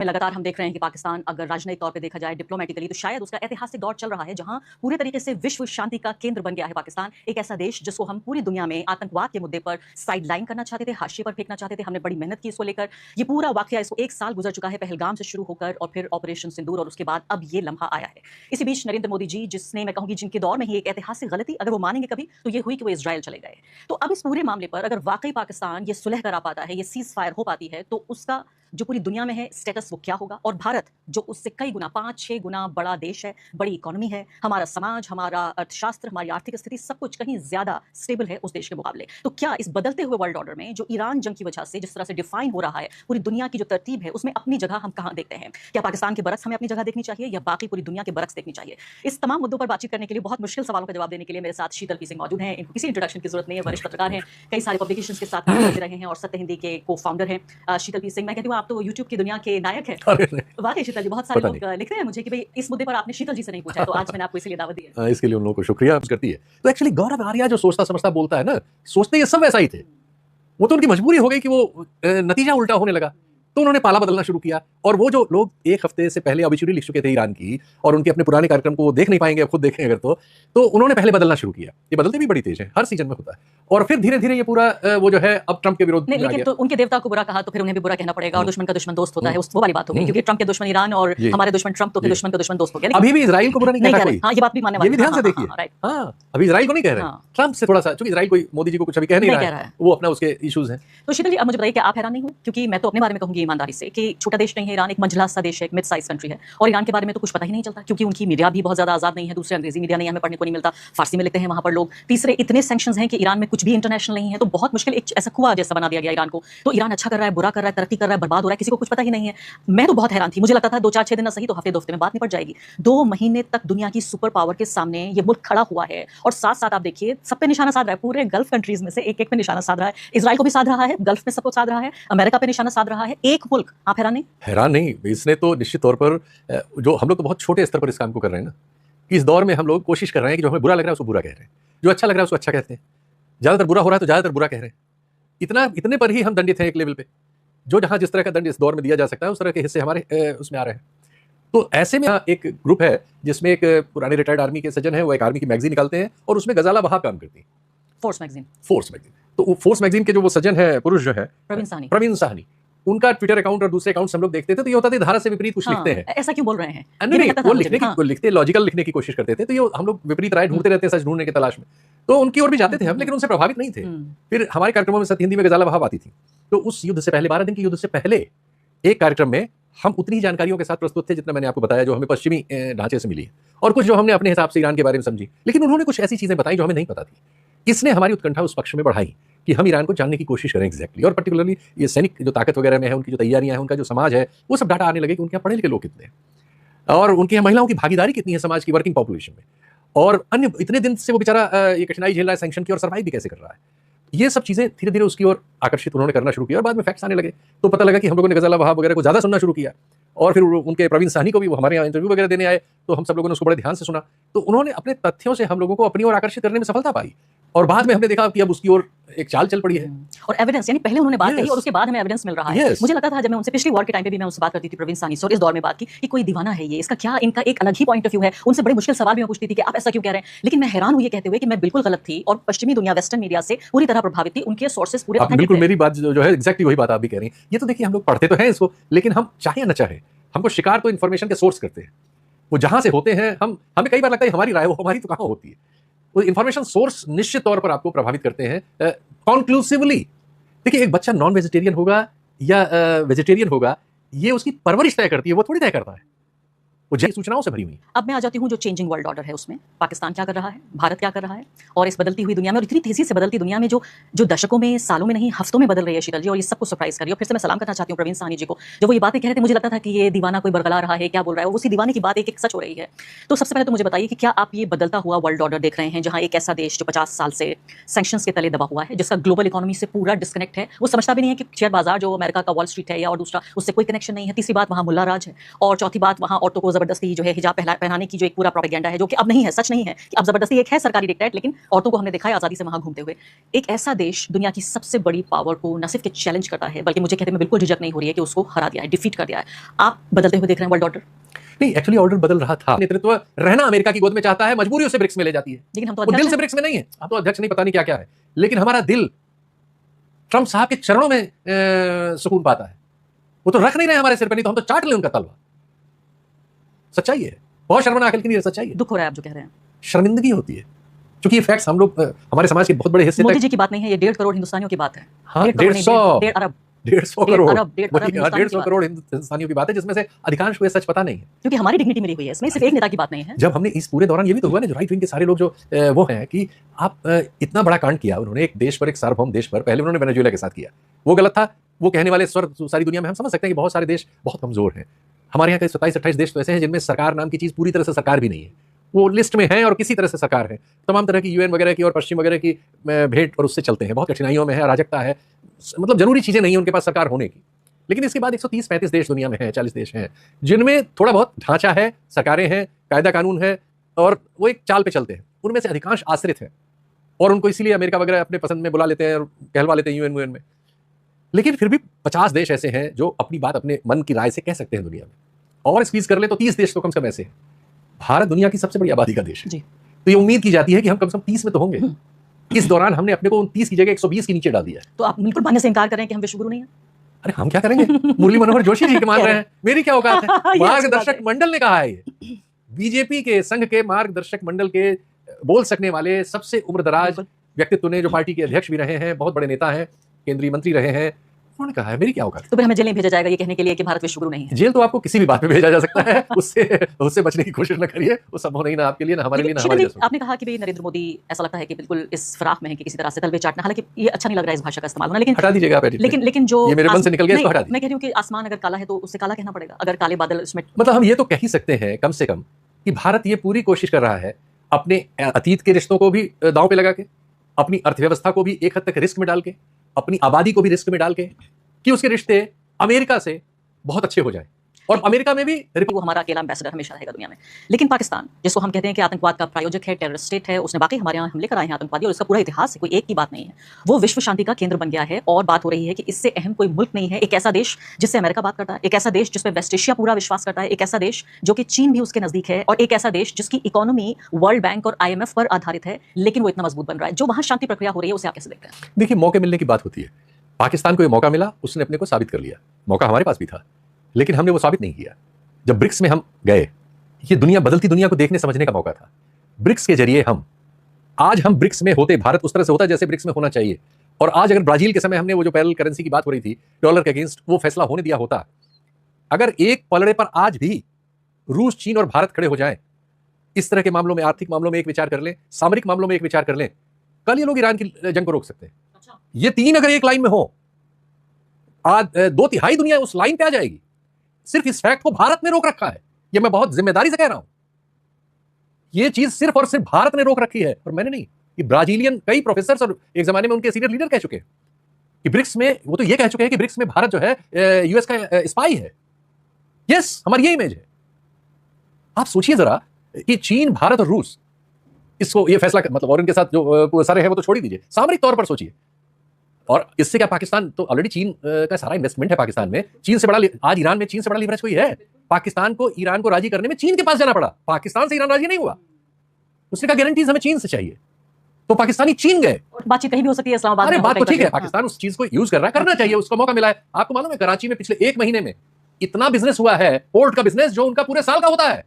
में लगातार हम देख रहे हैं कि पाकिस्तान अगर राजनयिक तौर पे देखा जाए डिप्लोमेटिकली तो शायद उसका ऐतिहासिक दौर चल रहा है जहां पूरे तरीके से विश्व शांति का केंद्र बन गया है पाकिस्तान। एक ऐसा देश जिसको हम पूरी दुनिया में आतंकवाद के मुद्दे पर साइड लाइन करना चाहते थे, हाशिए पर फेंकना चाहते थे। हमने बड़ी मेहनत की इसको लेकर। ये पूरा वाकया इसको 1 साल गुजर चुका है पहलगाम से शुरू होकर और फिर ऑपरेशन सिंदूर और उसके बाद अब ये लम्हा आया है। इसी बीच नरेंद्र मोदी जी, जिसने मैं कहूंगी जिनके दौर में ही एक ऐतिहासिक गलती अगर वो मानेंगे कभी तो ये हुई कि वो इजराइल चले गए। तो अब इस पूरे मामले पर अगर वाकई पाकिस्तान ये सुलह करा पाता है, ये सीज फायर हो पाती है, तो उसका जो पूरी दुनिया में है स्टेटस वो क्या होगा। और भारत जो उससे कई गुना 5-6 गुना बड़ा देश है, बड़ी इकोनॉमी है, हमारा समाज, हमारा अर्थशास्त्र, हमारी आर्थिक स्थिति सब कुछ कहीं ज्यादा स्टेबल है उस देश के मुकाबले। तो क्या इस बदलते हुए वर्ल्ड ऑर्डर में जो ईरान जंग की वजह से जिस तरह से डिफाइन हो रहा है पूरी दुनिया की जो तरतीब है उसमें अपनी जगह हम कहां देखते हैं? क्या पाकिस्तान के बरक्स हमें अपनी जगह देखनी चाहिए या बाकी पूरी दुनिया के बरक्स देखनी चाहिए? इस तमाम मुद्दों पर बातचीत करने के लिए, बहुत मुश्किल सवालों का जवाब देने के लिए मेरे साथ शीतल पी सिंह मौजूद हैं। इनको किसी इंट्रोडक्शन की जरूरत नहीं है, वरिष्ठ पत्रकार हैं, कई सारे पब्लिकेशंस के साथ काम करते रहे हैं और सत्य हिंदी के को फाउंडर हैं। शीतल पी सिंह, मैं कहती हूँ आप तो यूट्यूब की दुनिया के नायक हैं। वाकई शीतल जी, बहुत सारे लोग लिखते हैं मुझे कि भाई इस मुद्दे पर आपने शीतल जी से नहीं पूछा, तो आज मैंने आपको इसलिए दावत दी है। इसके लिए उन लोगों को शुक्रिया करती है। तो एक्चुअली गौरव आर्या जो सोचता समझता बोलता है ना, सोचते ये सब वैसा ही थे। वो तो उनकी मजबूरी हो गई कि वो नतीजा उल्टा होने लगा, तो उन्होंने पाला बदलना शुरू किया। और वो जो लोग एक हफ्ते से पहले ऑबिचुरी लिख चुके थे ईरान की और उनके अपने पुराने कार्यक्रम को वो देख नहीं पाएंगे, खुद देखें अगर तो उन्होंने पहले बदलना शुरू किया। ये बदलते भी बड़ी तेज है, हर सीजन में होता है। और फिर धीरे धीरे ये पूरा वो जो है अब ट्रंप के विरोध में आ लेकिन गया। तो उनके देवता को बुरा कहा तो फिर उन्हें भी बुरा कहना पड़ेगा और दुश्मन का दुश्मन दोस्त होता है, वो वाली बात हो गई। क्योंकि ट्रंप के दुश्मन ईरान और हमारे दुश्मन ट्रंप, तो फिर दुश्मन का दुश्मन दोस्त हो गया। अभी भी इजराइल को बुरा नहीं कह रहा कोई। हाँ, ये बात भी मानने वाली ये भी ध्यान से देखिए। हाँ, अभी इजराइल को नहीं कह रहे, ट्रंप से थोड़ा सा, क्योंकि इजराइल कोई मोदी जी को कुछ अभी कह नहीं रहा है, वो अपना उसके इश्यूज हैं। तो शीतल जी, अब मुझे बताइए कि आप हैरान नहीं हो? क्योंकि मैं तो अपने बारे में कहूंगी ईमानदारी से कि छोटा देश नहीं है ईरान, एक मंझला सा देश है, एक मिड साइज कंट्री है। और ईरान के बारे में तो कुछ पता ही नहीं चलता क्योंकि उनकी मीडिया भी बहुत ज्यादा आजाद नहीं है। दूसरे अंग्रेजी मीडिया नहीं हमें पढ़ने को नहीं मिलता, फारसी में लिखते हैं वहां पर लोग। तीसरे इतने सैंक्शंस हैं कि ईरान में कुछ भी इंटरनेशनल नहीं है, तो बहुत मुश्किल एक ऐसा कुआं जैसा बना दिया गया ईरान को। तो ईरान अच्छा कर रहा है, बुरा कर रहा है, तरक्की कर रहा है, बर्बाद हो रहा है, किसी को कुछ पता ही नहीं है। मैं तो बहुत हैरान थी, मुझे लगता था 2-4-6 दिन ना सही तो हफ्ते 2 हफ्ते में बात निपट जाएगी। 2 महीने तक दुनिया की सुपर पावर के सामने ये मुल्क खड़ा हुआ है और साथ साथ आप देखिए सब पे निशाना साध रहा है। पूरे गल्फ कंट्रीज में से एक पे निशाना साध रहा है। इजराइल को भी साध रहा है, गल्फ में सबको साध रहा है, अमेरिका पे निशाना साध रहा है। एक मुल्क, आप हैरान नहीं? हैरान नहीं, इसने तो निश्चित तौर पर जो हम लोग तो बहुत छोटे स्तर पर इस काम को कर रहे हैं ना, कि इस दौर में हम लोग कोशिश कर रहे हैं कि जो हमें बुरा लग रहा है उसको बुरा कह रहे हैं, जो अच्छा लग रहा है उसको अच्छा कहते हैं। ज्यादातर बुरा हो रहा है तो ज्यादातर बुरा कह रहे हैं। इतने पर ही हम दंडित हैं एक लेवल पे। जो जहां जिस तरह का दंड इस दौर में दिया जा सकता है उस तरह के हिस्से हमारे उसमें आ रहे हैं। तो ऐसे में एक ग्रुप है जिसमें एक पुराने रिटायर्ड आर्मी के सज्जन है, वो एक आर्मी की मैगजीन निकालते हैं और उसमें गजाला वहाब काम करती है, फोर्स मैगजीन। तो फोर्स मैगजीन के जो वो सज्जन है, पुरुष जो है प्रवीण साहनी, उनका ट्विटर अकाउंट और दूसरे अकाउंट हम लोग देखते थे, तो ये होता था धारा से विपरीत कुछ लिखते हैं। ऐसा क्यों बोल रहे हैं? नहीं, वो लिखते लॉजिकल लिखने की कोशिश करते थे, तो ये हम लोग विपरीत राय ढूंढते रहते हैं, सच ढूंढने की तलाश में। तो उनकी ओर भी जाते थे हम, लेकिन उनसे प्रभावित नहीं थे। फिर हमारे कार्यक्रमों में सत्य हिंदी में गजाला वहाब आती थी, तो उस युद्ध से पहले 12 दिन के युद्ध से पहले एक कार्यक्रम में हम उतनी ही जानकारियों के साथ प्रस्तुत थे जितना मैंने आपको बताया, जो हमें पश्चिमी ढांचे से मिली है और कुछ जो हमने अपने हिसाब से ईरान के बारे में समझी। लेकिन उन्होंने कुछ ऐसी चीजें बताई जो हमें नहीं पता थी। इसने हमारी उत्कंठा उस पक्ष में बढ़ाई कि हम ईरान को जानने की कोशिश करें एग्जैक्टली। और पर्टिकुलरली ये सैनिक जो ताकत वगैरह में है, उनकी जो तैयारियां हैं, उनका जो समाज है, वो सब डाटा आने लगे कि उनके यहाँ पढ़े लिखे लोग कितने हैं और उनके यहाँ महिलाओं की भागीदारी कितनी है समाज की वर्किंग पॉपुलेशन में, और अन्य इतने दिन से वो बेचारा ये कठिनाई झेल रहा है सैंक्शन की और सर्वाइव भी कैसे कर रहा है। ये सब चीजें धीरे धीरे उसकी ओर आकर्षित उन्होंने करना शुरू किया और बाद में फैक्ट्स आने लगे। तो पता लगा कि हम लोगों ने गजाला वहाब वगैरह को ज्यादा सुनना शुरू किया और फिर उनके प्रवीण साहनी को भी, वो हमारे यहाँ इंटरव्यू वगैरह देने आए, तो हम सब लोगों ने उसको बड़े ध्यान से सुना। तो उन्होंने अपने तथ्यों से हम लोगों को अपनी ओर आकर्षित करने में सफलता पाई और बाद में हमने देखा कि अब उसकी ओर एक चाल चल पड़ी है। और एविडेंस, यानी पहले उन्होंने बात कही और उसके बाद हमें एविडेंस मिल रहा है। मुझे लगता था जब मैं उनसे पिछली वॉर के टाइम पे भी मैं उनसे बात करती थी, प्रवीण साहनी से, और इस दौर में बात की कि कोई दीवाना है ये, इसका क्या, इनका एक अलग ही पॉइंट ऑफ व्यू है। उनसे बड़े मुश्किल सवाल भी मैं पूछती थी कि आप ऐसा क्यों कह रहे हैं, लेकिन मैं हैरान हुई ये कहते हुए कि मैं बिल्कुल गलत थी और पश्चिमी दुनिया, वेस्टर्न मीडिया से पूरी तरह प्रभावित थी। उनके सोर्सेस पूरे बिल्कुल मेरी बात जो है एग्जैक्टली वही बात आप भी कह रही हैं। ये तो देखिए हम लोग पढ़ते तो हैं इसको, लेकिन हम चाहे न चाहे हमको शिकार तो इन्फॉर्मेशन के सोर्स करते हैं। वो जहां से होते हैं हमें कई बार लगता है हमारी राय हो, हमारी तो कहां होती है। वो इन्फॉर्मेशन सोर्स निश्चित तौर पर आपको प्रभावित करते हैं कॉन्क्लूसिवली। देखिए, एक बच्चा नॉन वेजिटेरियन होगा या वेजिटेरियन होगा, ये उसकी परवरिश तय करती है, वो थोड़ी तय करता है। वो जय सूचनाओं से भरी हुई। अब मैं आ जाती हूँ जो चेंजिंग वर्ल्ड ऑर्डर है उसमें पाकिस्तान क्या कर रहा है, भारत क्या कर रहा है, और इस बदलती हुई दुनिया में, और इतनी तेजी से बदलती दुनिया में जो दशकों में, सालों में नहीं, हफ्तों में बदल रही है शीतल जी, और ये सबको सरप्राइज कर रही है। फिर से मैं सलाम करना चाहती हूँ प्रवीण साहनी जी को, जो वो ये बातें कह रहे थे, मुझे लगता था कि ये दीवाना कोई बरगला रहा है, क्या बोल रहा है, वो उसी दीवाने की बात एक सच हो रही है। तो सबसे पहले तो मुझे बताइए कि क्या आप ये बदलता हुआ वर्ल्ड ऑर्डर देख रहे हैं जहाँ एक ऐसा देश जो 50 साल से सैंक्शंस के तले दबा हुआ है, जिसका ग्लोबल इकोनॉमी से पूरा डिस्कनेक्ट है, वो समझता भी नहीं है कि शेयर बाजार जो अमेरिका का वॉल स्ट्रीट है या और दूसरा, उससे कोई कनेक्शन नहीं है। तीसरी बात, वहाँ मुल्ला राज है, और चौथी बात, वहाँ औरतों को जबरदस्ती जो है हिजाब पहनाने की जो एक पूरा प्रोपेगेंडा है, जो कि अब नहीं है, सच नहीं है कि अब जबरदस्ती एक है सरकारी डिक्टेट, लेकिन औरतों को हमने देखा है आज़ादी से वहाँ घूमते हुए। एक ऐसा देश दुनिया की सबसे बड़ी पावर को न सिर्फ के चैलेंज करता है, बल्कि मुझे कहते में बिल्कुल झिझक नहीं हो रही है कि उसको हरा दिया है, डिफीट कर दिया है। आप बदलते हुए देख रहे हैं वर्ल्ड ऑर्डर। नहीं, एक्चुअली ऑर्डर बदल रहा था। नेतृत्व रहना अमेरिका की गोद में चाहता है, मजबूरी उसे ब्रिक्स में ले जाती है, लेकिन हम तो वो दिल अध्यक्ष से ब्रिक्स में नहीं है। आप तो अध्यक्ष नहीं, पता नहीं क्या क्या है, लेकिन हमारा दिल ट्रंप साहब के चरणों में सुकून पाता है। वो तो रख नहीं रहे हमारे सिर पर, नहीं तो हम तो चाट लें उनका तलवा। सच्चाई है, बहुत शर्मनाक है, लेकिन ये सच्चाई है। दुख हो रहा है आप जो कह रहे हैं, शर्मिंदगी होती है, क्योंकि ये फैक्ट्स हम लोग हमारे समाज के बहुत बड़े हिस्से मोदी तक। जी की बात नहीं है, ये 1.5 करोड़ हिंदुस्तानियों की बात है। हाँ, 1.5 अरब 150 करोड़, अरब 150 करोड़ हिंदुस्तानियों की बात है, जिसमें से अधिकांश को ये सच पता नहीं है, क्योंकि हमारी डिग्निटी मिली हुई है, इसमें सिर्फ एक नेता की बात नहीं है। जब हमने इस पूरे दौरान ये भी तो हुआ ना, जो राइट विंग के सारे लोग जो वो हैं कि आप इतना बड़ा कांड किया उन्होंने एक देश पर, एक सार्वभौम देश पर। पहले उन्होंने वेनेजुएला के साथ किया, वो गलत था। वो कहने वाले स्वर सारी दुनिया में हम समझ सकते हैं कि बहुत सारे देश बहुत कमजोर हैं। हमारे यहाँ के 27-28 देश तो ऐसे हैं जिनमें सरकार नाम की चीज पूरी तरह से सरकार भी नहीं है, वो लिस्ट में है और किसी तरह से सरकार है। तमाम तरह की यूएन वगैरह की और पश्चिम वगैरह की भेंट और उससे चलते हैं, बहुत कठिनाइयों में है, अराजकता है, मतलब जरूरी चीजें नहीं है उनके पास सरकार होने की। लेकिन इसके बाद 130-35 देश दुनिया में हैं, 40 देश हैं जिनमें थोड़ा बहुत ढांचा है, सरकारें हैं, कायदा कानून है और वो एक चाल पे चलते हैं। उनमें से अधिकांश आश्रित हैं और उनको इसीलिए अमेरिका वगैरह अपने पसंद में बुला लेते हैं और कहलवा लेते हैं यूएन में। लेकिन फिर भी 50 देश ऐसे हैं जो अपनी बात अपने मन की राय से कह सकते हैं दुनिया में, और स्क्वीज कर ले तो 30 देश तो कम से कम ऐसे हैं। भारत दुनिया की सबसे बड़ी आबादी का देश है, तो ये उम्मीद की जाती है कि हम कम से कम 30 में तो होंगे। इस दौरान हमने अपने को 29 की जगह 120 के नीचे डाल दिया। तो आप बिल्कुल मानने से इनकार करें कि हम विश्व गुरु नहीं है? अरे हम क्या करेंगे, मुरली मनोहर जोशी जी के मान रहे हैं, मेरी क्या औकात है। मार्गदर्शक मंडल ने कहा है, ये बीजेपी के संघ के मार्गदर्शक मंडल के बोल सकने वाले सबसे उम्रदराज व्यक्तित्व ने, जो पार्टी के अध्यक्ष भी रहे हैं, बहुत बड़े नेता हैं, केंद्रीय मंत्री रहे हैं, उन्होंने कहा है, मेरी क्या औकात। तो फिर हमें जेल नहीं भेजा जाएगा ये कहने के लिए कि भारत विश्व गुरु नहीं है? जेल तो आपको किसी भी बात में भेजा जा सकता है, उससे बचने की कोशिश न करिए, वो संभव नहीं ना आपके लिए, ना हमारे लिए, ना हमारे जैसे। आपने कहा कि भाई नरेंद्र मोदी ऐसा लगता है कि बिल्कुल इस फिराक में है कि किसी तरह से तलवे चाटना, हालांकि ये अच्छा नहीं लग रहा है इस भाषा का इस्तेमाल होना, लेकिन हटा दीजिएगा आप edit में। लेकिन जो ये मेरे मन से निकल गया, इसको हटा दीजिए। मैं कह रही हूँ कि आसमान अगर काला है तो उससे काला कहना पड़ेगा, अगर काले बादल उसमें। मतलब हम ये तो कह ही सकते हैं कम से कम कि भारत ये पूरी कोशिश कर रहा है अपने अतीत के रिश्तों को भी दांव पे लगा के, अपनी अर्थव्यवस्था को भी एक हद तक रिस्क में डाल के, अपनी आबादी को भी रिस्क में डाल के, कि उसके रिश्ते अमेरिका से बहुत अच्छे हो जाए, और अमेरिका में भी वो हमारा अकेला एम्बेसडर हमेशा रहेगा दुनिया में। लेकिन पाकिस्तान, जिसको हम कहते हैं कि आतंकवाद का प्रायोजक है, टेररिस्ट स्टेट है, उसने वाकई हमारे यहाँ हमले कराए हैं आतंकवादी, और इसका पूरा इतिहास है, कोई एक की बात नहीं है, वो विश्व शांति का केंद्र बन गया है। और बात हो रही है कि इससे अहम कोई मुल्क नहीं है। एक ऐसा देश जिससे अमेरिका बात करता है, एक ऐसा देश जिसपे वेस्ट एशिया पूरा विश्वास करता है, एक ऐसा देश जो कि चीन भी उसके नजदीक है, और एक ऐसा देश जिसकी इकोनॉमी वर्ल्ड बैंक और IMF पर आधारित है, लेकिन वो इतना मजबूत बन रहा है। जो वहां शांति प्रक्रिया हो रही है उसे आप कैसे देखते हैं? देखिए, मौके मिलने की बात होती है। पाकिस्तान को ये मौका मिला, उसने अपने को साबित कर लिया। मौका हमारे पास भी था, लेकिन हमने वो साबित नहीं किया। जब ब्रिक्स में हम गए, ये दुनिया, बदलती दुनिया को देखने समझने का मौका था। ब्रिक्स के जरिए आज हम ब्रिक्स में होते, भारत उस तरह से होता जैसे ब्रिक्स में होना चाहिए। और आज अगर ब्राजील के समय हमने वो जो पैरेलल करेंसी की बात हो रही थी, डॉलर के अगेंस्ट, वो फैसला होने दिया होता, अगर एक पलड़े पर आज भी रूस, चीन और भारत खड़े हो जाएं, इस तरह के मामलों में, आर्थिक मामलों में एक विचार कर लें, सामरिक मामलों में एक विचार कर लें, कल ये लोग ईरान की जंग को रोक सकते हैं। ये तीन अगर एक लाइन में हो, आज 2/3 दुनिया उस लाइन पे आ जाएगी। सिर्फ इस फैक्ट को भारत ने रोक रखा है, ये मैं बहुत जिम्मेदारी से कह रहा हूं। ये चीज सिर्फ और सिर्फ भारत ने रोक रखी है, और मैंने नहीं। कि ब्राजीलियन कई प्रोफेसर और एक जमाने में उनके सीनियर लीडर कह चुके हैं कि ब्रिक्स में, वो तो ये कह चुके हैं कि ब्रिक्स में भारत जो है यूएस का स्पाई है। यस, हमारी ये इमेज है। आप सोचिए जरा कि चीन, भारत और रूस इसको ये फैसला, मतलब, और इनके साथ जो सारे हैं वो तो छोड़ ही दीजिए, सामरिक तौर पर सोचिए। और इससे क्या, पाकिस्तान तो ऑलरेडी चीन का सारा इन्वेस्टमेंट है पाकिस्तान में। चीन से बड़ा, आज ईरान में चीन से बड़ा लीवरेज कोई है? पाकिस्तान को ईरान को राजी करने में चीन के पास जाना पड़ा, पाकिस्तान से ईरान राजी नहीं हुआ। उसने कहा गारंटीज हमें चीन से चाहिए, तो पाकिस्तानी चीन गए। बातचीत कहीं भी हो सकती है इस्लामाबाद में। अरे बात तो ठीक है, पाकिस्तान उस चीज को यूज कर रहा है, करना चाहिए, उसको मौका मिला है। आपको मालूम है कराची में पिछले 1 महीने में इतना बिजनेस हुआ है, पोर्ट का बिजनेस, जो उनका पूरे साल का होता है।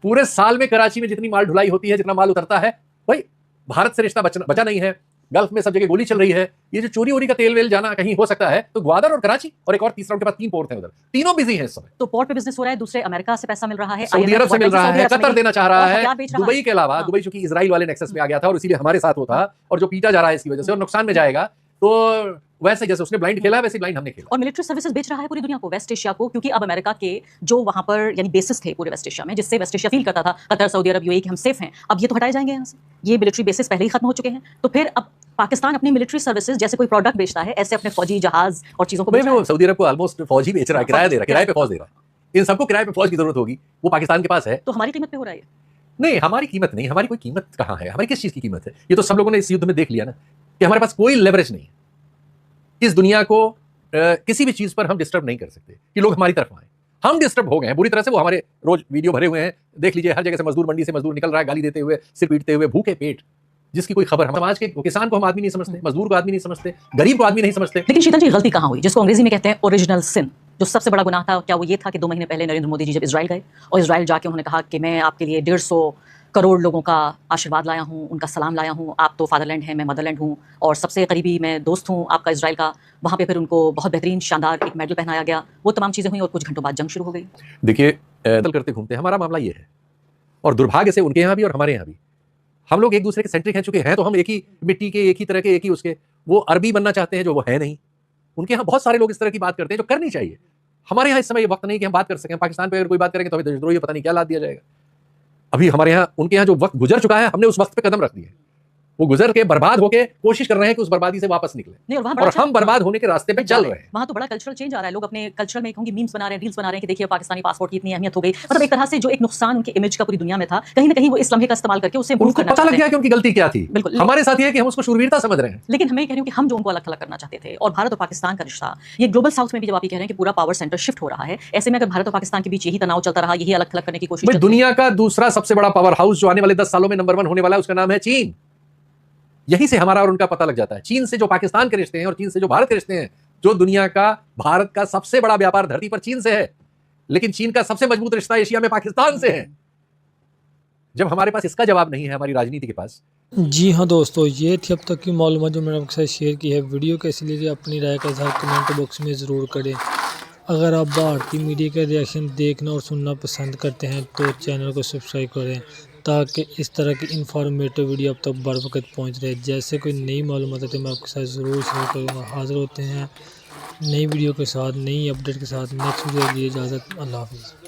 पूरे साल में कराची में जितनी माल ढुलाई होती है, जितना माल उतरता है, भाई भारत से रिश्ता बचा नहीं है। गल्फ में सब जगह गोली चल रही है। ये जो चोरी वोरी का तेल वेल जाना कहीं हो सकता है, तो ग्वादर और कराची और एक और तीसरा, उनके पास 3 पोर्ट हैं उधर, तीनों बिजी हैं इस समय। तो पोर्ट पे बिजनेस हो रहा है, दूसरे अमेरिका से पैसा मिल रहा है, सऊदी अरब से मिल रहा है, कतर देना चाह रहा है, दुबई के अलावा। हाँ। दुबई चूंकि इजराइल वाले नेक्सस में आ गया था और इसीलिए हमारे साथ वो था, और जो पीटा जा रहा है इसकी वजह से और नुकसान में जाएगा, तो वैसे जैसे उसने ब्लाइंड खेला, वैसे ब्लाइंड हमने खेला। और मिलिट्री सर्विसेज बेच रहा है पूरी दुनिया को, वेस्ट एशिया को, क्योंकि अब अमेरिका के जो वहां पर यानी बेसिस थे पूरे वेस्ट एशिया में, जिससे वेस्ट एशिया फील करता था कतर, सऊदी अरब, यूएई कि हम सेफ हैं, अब ये तो हटाए जाएंगे यहाँ से। ये मिलिट्री बेसिस पहले ही खत्म हो चुके हैं, तो फिर अब पाकिस्तान अपनी मिलिट्री सर्विसेज जैसे कोई प्रोडक्ट बेचता है, ऐसे अपने फौजी जहाज और चीजों को बेच रहा है। सऊदी अरब को ऑलमोस्ट फौज ही बेच रहा है, किराया दे रहा है, किराए पे फौज दे रहा है। इन सबको किराए पे फौज की जरूरत होगी, वो पाकिस्तान के पास है। तो हमारी कीमत पे हो रहा है ये? नहीं, हमारी कीमत नहीं, हमारी कोई कीमत कहाँ है, हमारी किस चीज की कीमत है? ये तो सब लोगों ने इस युद्ध में देख लिया ना कि हमारे पास कोई लेवरेज नहीं है। इस दुनिया को किसी भी चीज पर हम डिस्टर्ब नहीं कर सकते कि लोग हमारी तरफ आए। हम डिस्टर्ब हो गए हैं बुरी तरह से। वो हमारे रोज वीडियो भरे हुए हैं, देख लीजिए, हर जगह से मजदूर, मंडी से मजदूर निकल रहा है गाली देते हुए, सिर पीटते हुए, भूखे पेट, जिसकी कोई खबर। हम समाज के किसान को हम आदमी नहीं समझते, मजदूर को आदमी नहीं समझते, गरीब को आदमी नहीं समझते। लेकिन शीतल जी, गलती कहाँ हुई जिसको अंग्रेजी में कहते हैं ओरिजिनल सिन? जो सबसे बड़ा गुनाह था, क्या वो ये था कि 2 महीने पहले नरेंद्र मोदी जी जब इजराइल गए और इजराइल जाके उन्होंने कहा कि मैं आपके लिए 150 करोड़ लोगों का आशीर्वाद लाया हूँ, उनका सलाम लाया हूँ, आप तो फादरलैंड हैं, मैं मदरलैंड हूँ, और सबसे करीबी मैं दोस्त हूँ आपका इजराइल का। वहाँ पे फिर उनको बहुत बेहतरीन शानदार एक मेडल पहनाया गया, वो तमाम चीज़ें हुई और कुछ घंटों बाद जंग शुरू हो गई। देखिए, दल करते घूमते हैं, हमारा मामला ये है, और दुर्भाग्य से उनके यहाँ भी और हमारे यहाँ भी हम लोग एक दूसरे के सेंट्रिक हैं। चुके हैं तो हम एक ही मिट्टी के, एक ही तरह के, एक ही उसके, वो अरबी बनना चाहते हैं जो वो है नहीं। उनके यहाँ बहुत सारे लोग इस तरह की बात करते हैं जो करनी चाहिए। हमारे यहाँ इस समय ये वक्त नहीं कि हम बात कर सकें। पाकिस्तान पे अगर कोई बात करेंगे तो हमें देशद्रोही पता नहीं क्या लाद दिया जाएगा। अभी हमारे यहाँ, उनके यहाँ जो वक्त गुजर चुका है, हमने उस वक्त पे कदम रख दिए। वो गुजर के बर्बाद होके कोशिश कर रहे हैं कि उस बर्बादी से वापस निकले, नहीं, और और हम बर्बाद होने के रास्ते पे चल रहे हैं। वहाँ तो बड़ा कल्चरल चेंज आ रहा है, लोग अपने कल्चर में कहूंगी मीम्स बना रहे हैं, रील्स बना रहे हैं कि देखिए पाकिस्तानी पासपोर्ट की इतनी अहमियत हो गई। मतलब एक तरह से जो एक नुकसान उनके इमेज का पूरी दुनिया में था, कहीं ना कहीं वो इस लम्हे का इस्तेमाल करके उससे improve उनको करना पता लग चाहते गया हैं। कि उनकी गलती क्या थी। बिल्कुल। हमारे साथ ये है कि हम उसको शूरवीरता समझ रहे हैं। लेकिन हमें कह रही हूँ कि हम जो उनको अलग थलग करना चाहते थे, और भारत और पाकिस्तान का रिश्ता, ये ग्लोबल साउथ में भी जब आप ये कह रहे हैं कि पूरा पावर सेंटर शिफ्ट हो रहा है, ऐसे में अगर भारत और पाकिस्तान के बीच यही तनाव चलता रहा, यही अलग थलग करने की कोशिश भाई, चलती रही, दुनिया का दूसरा सबसे बड़ा पावर हाउस जो आने वाले 10 सालों में नंबर 1 होने वाला है, उसका नाम है चीन। यहीं से हमारा और उनका पता लग जाता है। चीन से जो पाकिस्तान के रिश्ते हैं और चीन से जो भारत के रिश्ते हैं, जो दुनिया का, भारत का सबसे बड़ा व्यापार धरती पर चीन से है, लेकिन चीन का सबसे मजबूत रिश्ता एशिया में पाकिस्तान से है। जब हमारे पास इसका जवाब नहीं है, हमारी राजनीति के पास। जी हाँ दोस्तों, ये थी अब तक की मालूमात जो मैंने आपके साथ शेयर की है। वीडियो कैसी लगी अपनी राय का इज़हार कमेंट बॉक्स में ज़रूर करें। अगर आप भारतीय मीडिया का रिएक्शन देखना और सुनना पसंद करते हैं तो चैनल को सब्सक्राइब करें, ताकि इस तरह की इन्फॉर्मेटिव वीडियो अब तक बर वक्त पहुँच रहे। जैसे कोई नई मालूमात है तो मैं आपके साथ ज़रूर शेयर करूँगा। हाज़िर होते हैं नई वीडियो के साथ, नई अपडेट के साथ। नेक्स्ट वीडियो के लिए इजाज़त, अल्लाह हाफ़िज़।